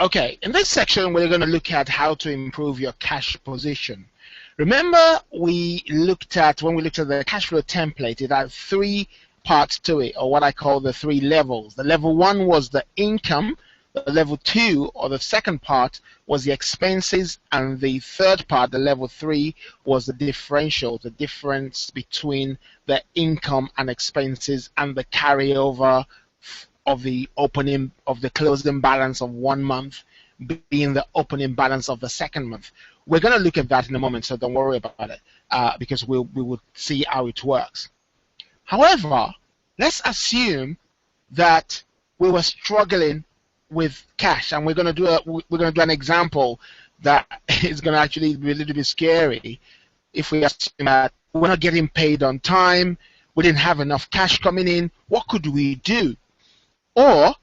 Okay, in this section, we're going to look at how to improve your cash position. Remember, when we looked at the cash flow template, it had three parts to it, or what I call the three levels. The level one was the income, the level two, or the second part, was the expenses, and the third part, the level three, was the differential, the difference between the income and expenses and the carryover of the closing balance of 1 month being the opening balance of the second month. We're going to look at that in a moment, so don't worry about it, because we will see how it works. However, let's assume that we were struggling with cash, and we're going to do an example that is going to actually be a little bit scary. If we assume that we're not getting paid on time, we didn't have enough cash coming in, what could we do? Or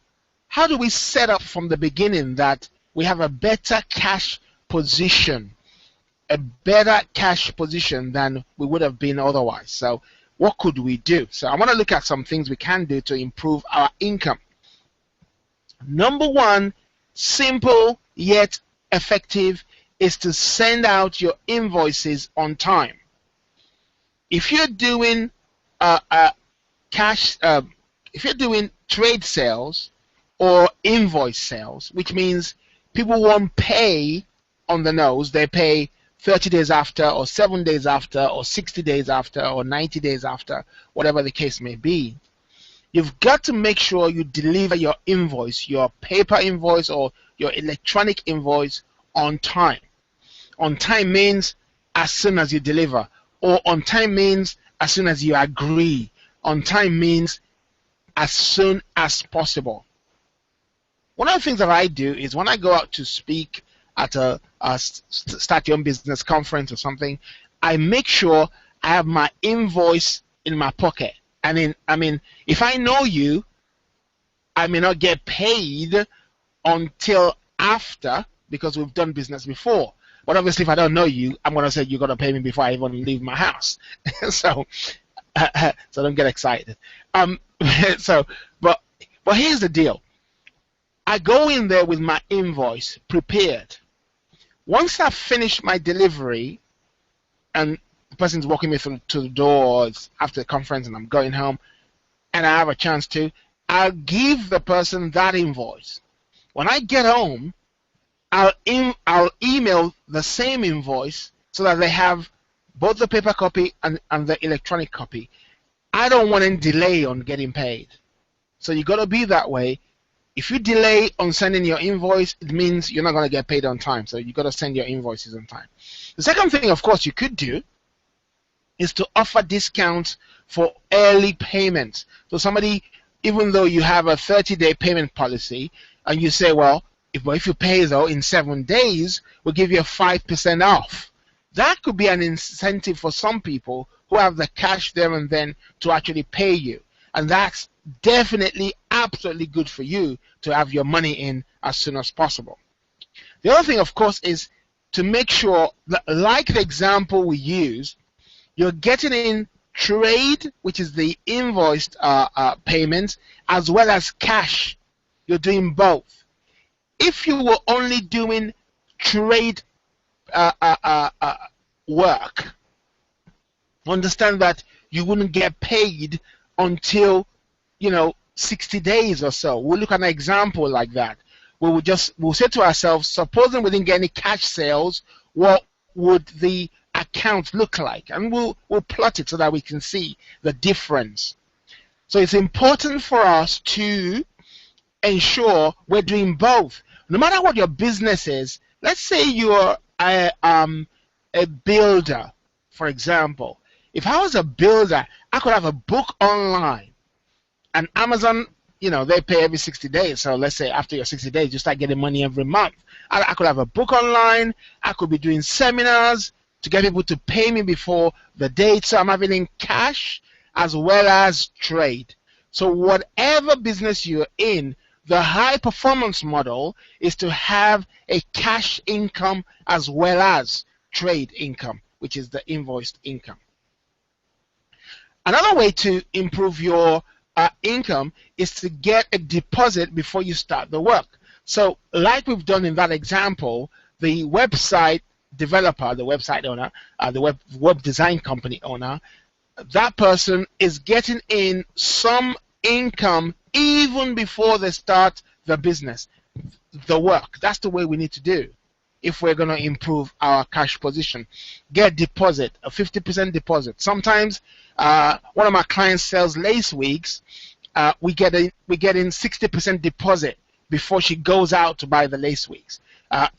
how do we set up from the beginning that we have a better cash position, than we would have been otherwise? So what could we do? So I want to look at some things we can do to improve our income. Number one, simple yet effective, is to send out your invoices on time. If you're doing if you're doing trade sales or invoice sales, which means people won't pay on the nose, they pay 30 days after, or 7 days after, or 60 days after, or 90 days after, whatever the case may be, you've got to make sure you deliver your invoice, your paper invoice or your electronic invoice, on time. On time means as soon as you deliver, or on time means as soon as you agree. On time means as soon as possible. One of the things that I do is when I go out to speak at a Start Your Own Business conference or something, I make sure I have my invoice in my pocket. And if I know you, I may not get paid until after, because we've done business before. But obviously, if I don't know you, I'm going to say you're going to pay me before I even leave my house. So don't get excited. But here's the deal. I go in there with my invoice prepared. Once I've finished my delivery, and the person's walking me through to the door after the conference, and I'm going home, and I have a chance to, I'll give the person that invoice. When I get home, I'll email the same invoice so that they have both the paper copy and the electronic copy. I don't want any delay on getting paid. So you got to be that way. If you delay on sending your invoice, it means you're not going to get paid on time. So you got to send your invoices on time. The second thing, of course, you could do is to offer discounts for early payments. So somebody, even though you have a 30-day payment policy, and you say, well, if you pay though in 7 days, we'll give you a 5% off. That could be an incentive for some people who have the cash there and then to actually pay you. And that's definitely absolutely good for you to have your money in as soon as possible. The other thing, of course, is to make sure that, like the example we used, you're getting in trade, which is the invoiced payments, as well as cash. You're doing both. If you were only doing trade work, understand that you wouldn't get paid until 60 days or so. We'll look at an example like that. We'll say to ourselves, supposing we didn't get any cash sales, what would the account look like? And we'll plot it so that we can see the difference. So it's important for us to ensure we're doing both. No matter what your business is, let's say you're a builder, for example. If I was a builder, I could have a book online, and Amazon, they pay every 60 days. So let's say after your 60 days, you start getting money every month. I could have a book online. I could be doing seminars to get people to pay me before the date. So I'm having in cash as well as trade. So whatever business you're in, the high performance model is to have a cash income as well as trade income, which is the invoiced income. Another way to improve your income is to get a deposit before you start the work. So like we've done in that example, the website developer, the website owner, the web design company owner, that person is getting in some income even before they start the business, the work. That's the way we need to do if we're going to improve our cash position. Get deposit, a 50% deposit. Sometimes one of my clients sells lace wigs. We get in 60% deposit before she goes out to buy the lace wigs.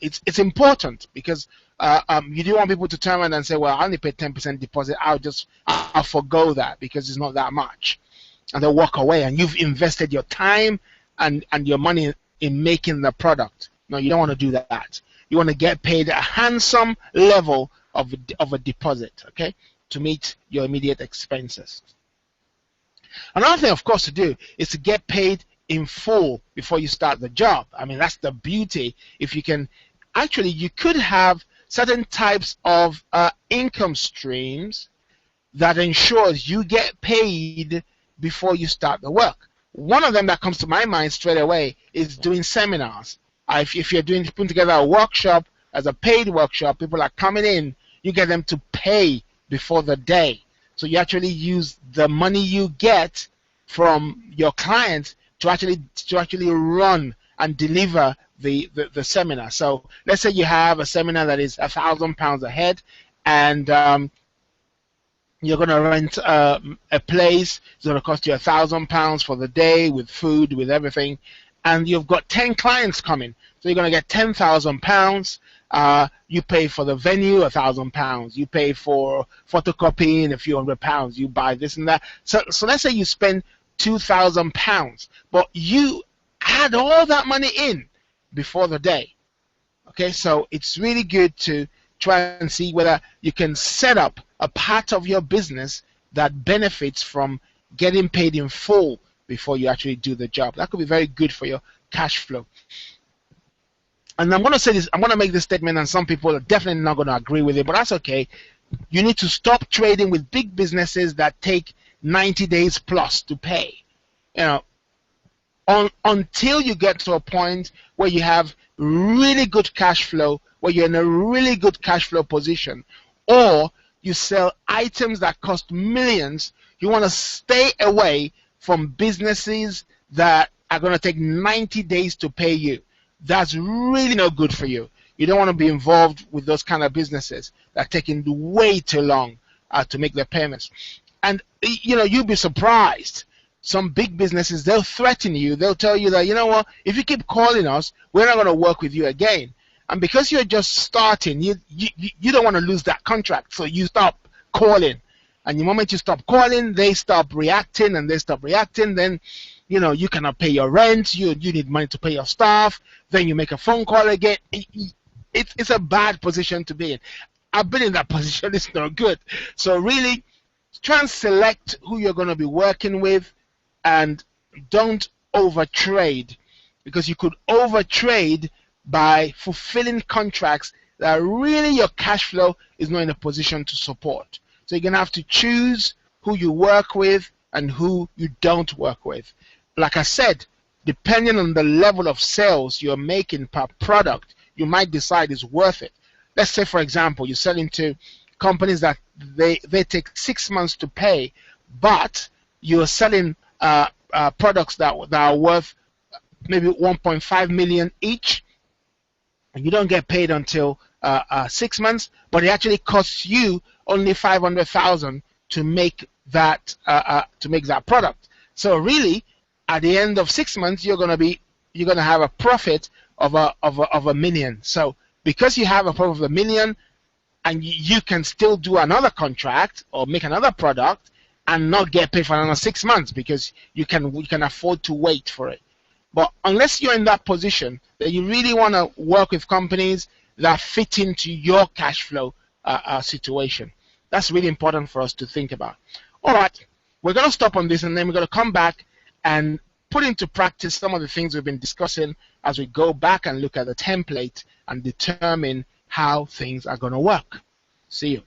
It's important because you don't want people to turn around and say, well, I only paid 10% deposit. I'll forgo that because it's not that much. And they'll walk away, and you've invested your time and your money in making the product. No, you don't want to do that. You want to get paid a handsome level of a deposit, okay, to meet your immediate expenses. Another thing, of course, to do is to get paid in full before you start the job. I mean, that's the beauty. If you can, actually, you could have certain types of income streams that ensures you get paid before you start the work. One of them that comes to my mind straight away is doing seminars. If you're putting together a workshop as a paid workshop, people are coming in, you get them to pay before the day. So you actually use the money you get from your clients to actually run and deliver the seminar. So let's say you have a seminar that is £1,000 a head, and you're going to rent a place. It's going to cost you £1,000 for the day with food, with everything, and you've got 10 clients coming. So you're going to get £10,000. You pay for the venue £1,000. You pay for photocopying a few £100. You buy this and that. So let's say you spend £2,000, but you add all that money in before the day. Okay, so it's really good to try and see whether you can set up a part of your business that benefits from getting paid in full before you actually do the job. That could be very good for your cash flow. And I'm going to say this, I'm going to make this statement, and some people are definitely not going to agree with it, but that's okay. You need to stop trading with big businesses that take 90 days plus to pay. You know, until you get to a point where you have really good cash flow, where you're in a really good cash flow position, or you sell items that cost millions, you want to stay away from businesses that are going to take 90 days to pay you. That's really no good for you. You don't want to be involved with those kind of businesses that are taking way too long to make their payments. And you know, you'll be surprised. Some big businesses, they'll threaten you. They'll tell you that, you know what, if you keep calling us, we're not going to work with you again. And because you're just starting, you don't want to lose that contract, so you stop calling. And the moment you stop calling, they stop reacting, and they stop reacting. Then, you know, you cannot pay your rent. You need money to pay your staff. Then you make a phone call again. It's a bad position to be in. I've been in that position. It's not good. So really, try and select who you're going to be working with, and don't overtrade, because you could overtrade by fulfilling contracts that really your cash flow is not in a position to support. So you're going to have to choose who you work with and who you don't work with. Like I said, depending on the level of sales you're making per product, you might decide it's worth it. Let's say, for example, you're selling to companies that they take 6 months to pay, but you're selling products that are worth maybe 1.5 million each, and you don't get paid until 6 months, but it actually costs you only 500,000 to make that product. So really, at the end of 6 months, you're gonna have a profit of a million. So because you have a profit of $1 million, and you can still do another contract or make another product and not get paid for another 6 months, because you can afford to wait for it. But unless you're in that position, that you really want to work with companies that fit into your cash flow situation. That's really important for us to think about. All right, we're going to stop on this, and then we're going to come back and put into practice some of the things we've been discussing as we go back and look at the template and determine how things are going to work. See you.